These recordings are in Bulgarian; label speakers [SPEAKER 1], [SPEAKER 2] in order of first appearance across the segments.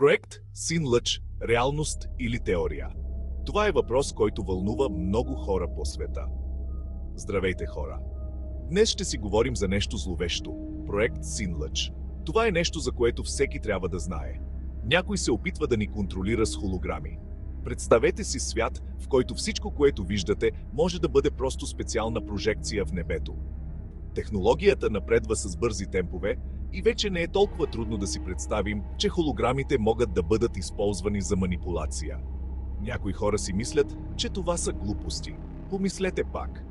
[SPEAKER 1] Проект Син Лъч – реалност или теория? Това е въпрос, който вълнува много хора по света. Здравейте, хора! Днес ще си говорим за нещо зловещо – проект Син Лъч. Това е нещо, за което всеки трябва да знае. Някой се опитва да ни контролира с холограми. Представете си свят, в който всичко, което виждате, може да бъде просто специална прожекция в небето. Технологията напредва с бързи темпове и вече не е толкова трудно да си представим, че холограмите могат да бъдат използвани за манипулация. Някои хора си мислят, че това са глупости. Помислете пак.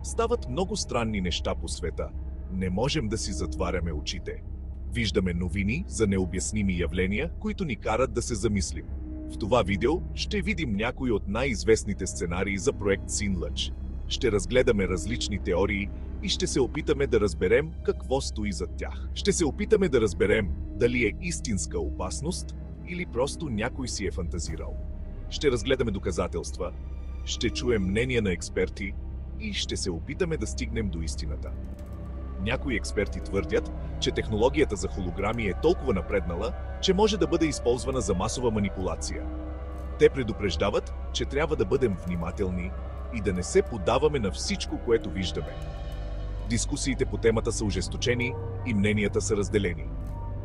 [SPEAKER 1] Стават много странни неща по света. Не можем да си затваряме очите. Виждаме новини за необясними явления, които ни карат да се замислим. В това видео ще видим някои от най-известните сценарии за проект Син Лъч. Ще разгледаме различни теории и ще се опитаме да разберем какво стои зад тях. Ще се опитаме да разберем дали е истинска опасност или просто някой си е фантазирал. Ще разгледаме доказателства, ще чуем мнения на експерти и ще се опитаме да стигнем до истината. Някои експерти твърдят, че технологията за холограми е толкова напреднала, че може да бъде използвана за масова манипулация. Те предупреждават, че трябва да бъдем внимателни и да не се поддаваме на всичко, което виждаме. Дискусиите по темата са ожесточени и мненията са разделени.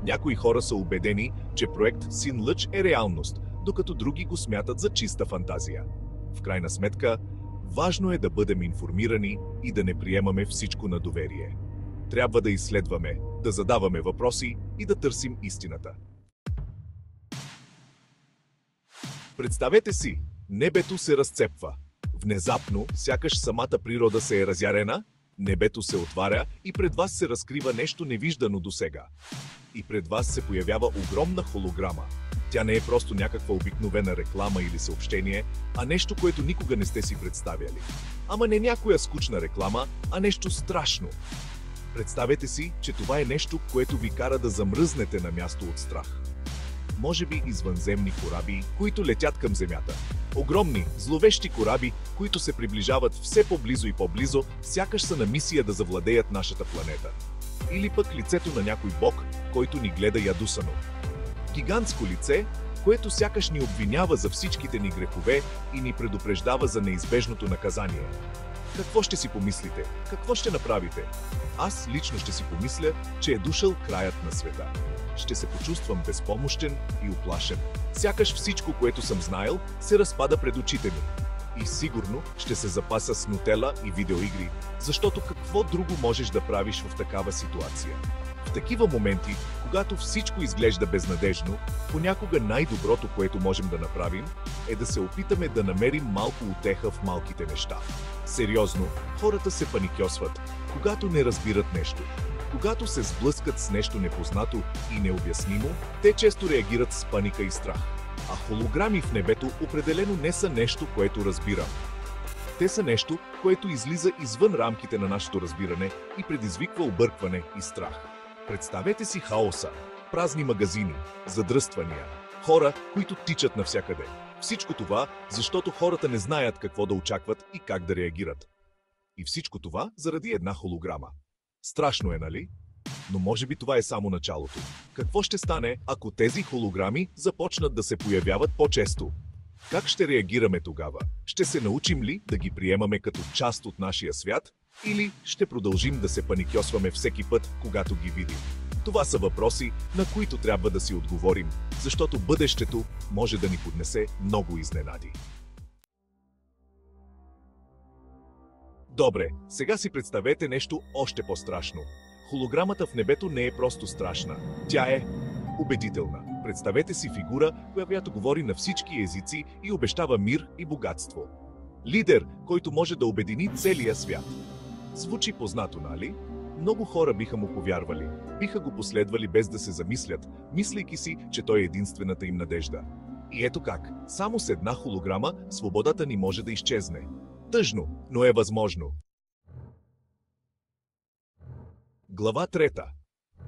[SPEAKER 1] Някои хора са убедени, че проект Син Лъч е реалност, докато други го смятат за чиста фантазия. В крайна сметка, важно е да бъдем информирани и да не приемаме всичко на доверие. Трябва да изследваме, да задаваме въпроси и да търсим истината. Представете си, небето се разцепва. Внезапно, сякаш самата природа се е разярена, небето се отваря и пред вас се разкрива нещо невиждано досега. И пред вас се появява огромна холограма. Тя не е просто някаква обикновена реклама или съобщение, а нещо, което никога не сте си представяли. Ама не някоя скучна реклама, а нещо страшно. Представете си, че това е нещо, което ви кара да замръзнете на място от страх. Може би извънземни кораби, които летят към Земята. Огромни, зловещи кораби, които се приближават все по-близо и по-близо, сякаш са на мисия да завладеят нашата планета. Или пък лицето на някой бог, който ни гледа ядусано. Гигантско лице, което сякаш ни обвинява за всичките ни грехове и ни предупреждава за неизбежното наказание. Какво ще си помислите? Какво ще направите? Аз лично ще си помисля, че е дошъл краят на света. Ще се почувствам безпомощен и уплашен. Сякаш всичко, което съм знаел, се разпада пред очите ми. И сигурно ще се запаса с нутела и видеоигри, защото какво друго можеш да правиш в такава ситуация? В такива моменти, когато всичко изглежда безнадежно, понякога най-доброто, което можем да направим, е да се опитаме да намерим малко утеха в малките неща. Сериозно, хората се паникьосват, когато не разбират нещо. Когато се сблъскат с нещо непознато и необяснимо, те често реагират с паника и страх. А холограми в небето определено не са нещо, което разбирам. Те са нещо, което излиза извън рамките на нашето разбиране и предизвиква объркване и страх. Представете си хаоса, празни магазини, задръствания, хора, които тичат навсякъде. Всичко това, защото хората не знаят какво да очакват и как да реагират. И всичко това заради една холограма. Страшно е, нали? Но може би това е само началото. Какво ще стане, ако тези холограми започнат да се появяват по-често? Как ще реагираме тогава? Ще се научим ли да ги приемаме като част от нашия свят? Или ще продължим да се паникьосваме всеки път, когато ги видим? Това са въпроси, на които трябва да си отговорим, защото бъдещето може да ни поднесе много изненади. Добре, сега си представете нещо още по-страшно. Холограмата в небето не е просто страшна. Тя е убедителна. Представете си фигура, която говори на всички езици и обещава мир и богатство. Лидер, който може да обедини целия свят. Звучи познато, нали? Много хора биха му повярвали. Биха го последвали без да се замислят, мислейки си, че той е единствената им надежда. И ето как, само с една холограма свободата ни може да изчезне. Тъжно, но е възможно. Глава 3.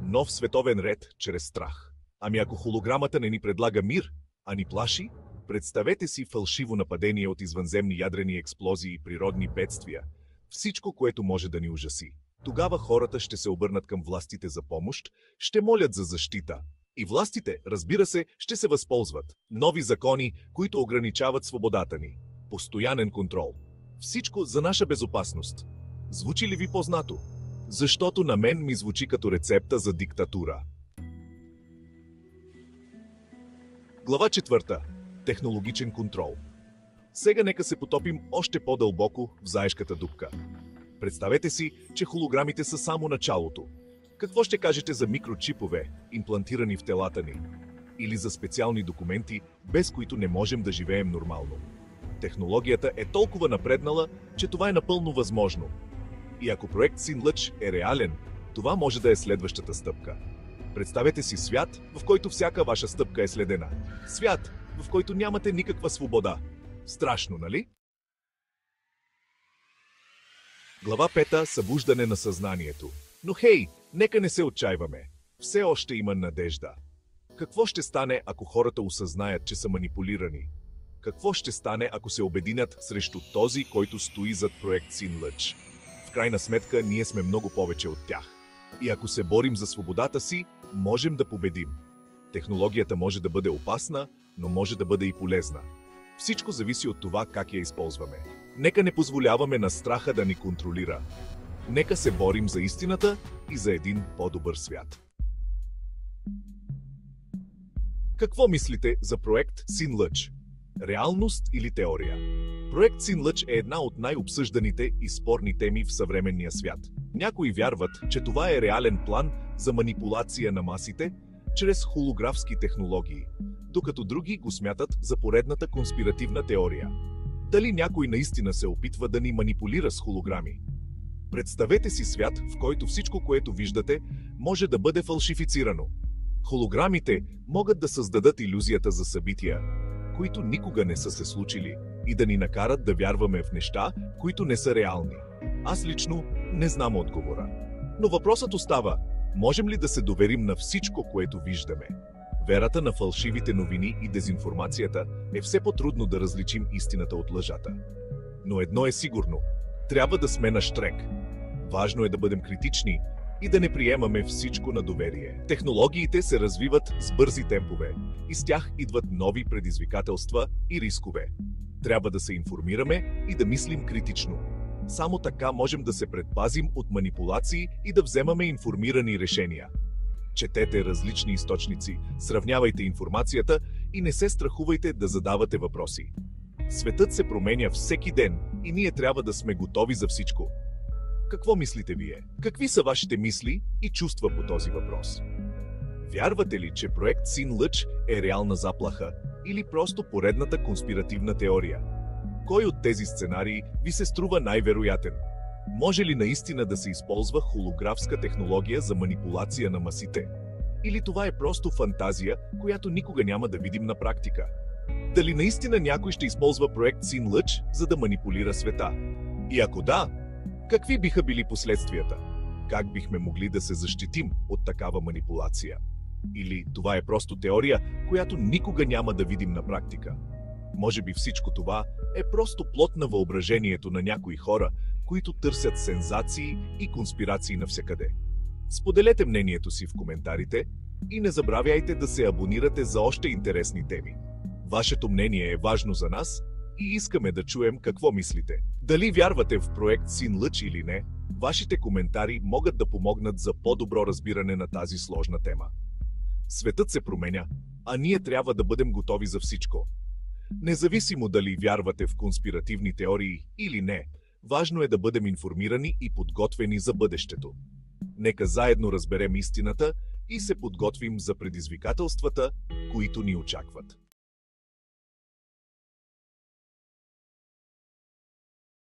[SPEAKER 1] Нов световен ред чрез страх. Ами ако холограмата не ни предлага мир, а ни плаши? Представете си фалшиво нападение от извънземни ядрени експлозии и природни бедствия. Всичко, което може да ни ужаси. Тогава хората ще се обърнат към властите за помощ, ще молят за защита. И властите, разбира се, ще се възползват. Нови закони, които ограничават свободата ни. Постоянен контрол. Всичко за наша безопасност. Звучи ли ви познато? Защото на мен ми звучи като рецепта за диктатура. Глава 4. Технологичен контрол. Сега нека се потопим още по-дълбоко в заешката дупка. Представете си, че холограмите са само началото. Какво ще кажете за микрочипове, имплантирани в телата ни? Или за специални документи, без които не можем да живеем нормално? Технологията е толкова напреднала, че това е напълно възможно. И ако проект Син-Лъч е реален, това може да е следващата стъпка. Представете си свят, в който всяка ваша стъпка е следена. Свят, в който нямате никаква свобода. Страшно, нали? Глава 5. Събуждане на съзнанието. Но хей, нека не се отчайваме. Все още има надежда. Какво ще стане, ако хората осъзнаят, че са манипулирани? Какво ще стане, ако се обединят срещу този, който стои зад проект Син-Лъч? В крайна сметка, ние сме много повече от тях. И ако се борим за свободата си, можем да победим. Технологията може да бъде опасна, но може да бъде и полезна. Всичко зависи от това как я използваме. Нека не позволяваме на страха да ни контролира. Нека се борим за истината и за един по-добър свят. Какво мислите за проект Син-Лъч? Реалност или теория? Проект Син-Лъч е една от най-обсъжданите и спорни теми в съвременния свят. Някои вярват, че това е реален план за манипулация на масите чрез холографски технологии, докато други го смятат за поредната конспиративна теория. Дали някой наистина се опитва да ни манипулира с холограми? Представете си свят, в който всичко, което виждате, може да бъде фалшифицирано. Холограмите могат да създадат илюзията за събития, които никога не са се случили, и да ни накарат да вярваме в неща, които не са реални. Аз лично не знам отговора. Но въпросът остава: можем ли да се доверим на всичко, което виждаме? Верата на фалшивите новини и дезинформацията е все по-трудно да различим истината от лъжата. Но едно е сигурно – трябва да сме на щрек. Важно е да бъдем критични и да не приемаме всичко на доверие. Технологиите се развиват с бързи темпове и с тях идват нови предизвикателства и рискове. Трябва да се информираме и да мислим критично. Само така можем да се предпазим от манипулации и да вземаме информирани решения. Четете различни източници, сравнявайте информацията и не се страхувайте да задавате въпроси. Светът се променя всеки ден и ние трябва да сме готови за всичко. Какво мислите вие? Какви са вашите мисли и чувства по този въпрос? Вярвате ли, че проект Син-Лъч е реална заплаха или просто поредната конспиративна теория? Кой от тези сценарии ви се струва най-вероятен? Може ли наистина да се използва холографска технология за манипулация на масите? Или това е просто фантазия, която никога няма да видим на практика? Дали наистина някой ще използва проект Син-Лъч, за да манипулира света? И ако да, какви биха били последствията? Как бихме могли да се защитим от такава манипулация? Или това е просто теория, която никога няма да видим на практика? Може би всичко това е просто плод на въображението на някои хора, които търсят сензации и конспирации навсякъде. Споделете мнението си в коментарите и не забравяйте да се абонирате за още интересни теми. Вашето мнение е важно за нас и искаме да чуем какво мислите. Дали вярвате в проект Син-Лъч или не, вашите коментари могат да помогнат за по-добро разбиране на тази сложна тема. Светът се променя, а ние трябва да бъдем готови за всичко. Независимо дали вярвате в конспиративни теории или не, важно е да бъдем информирани и подготвени за бъдещето. Нека заедно разберем истината и се подготвим за предизвикателствата, които ни очакват.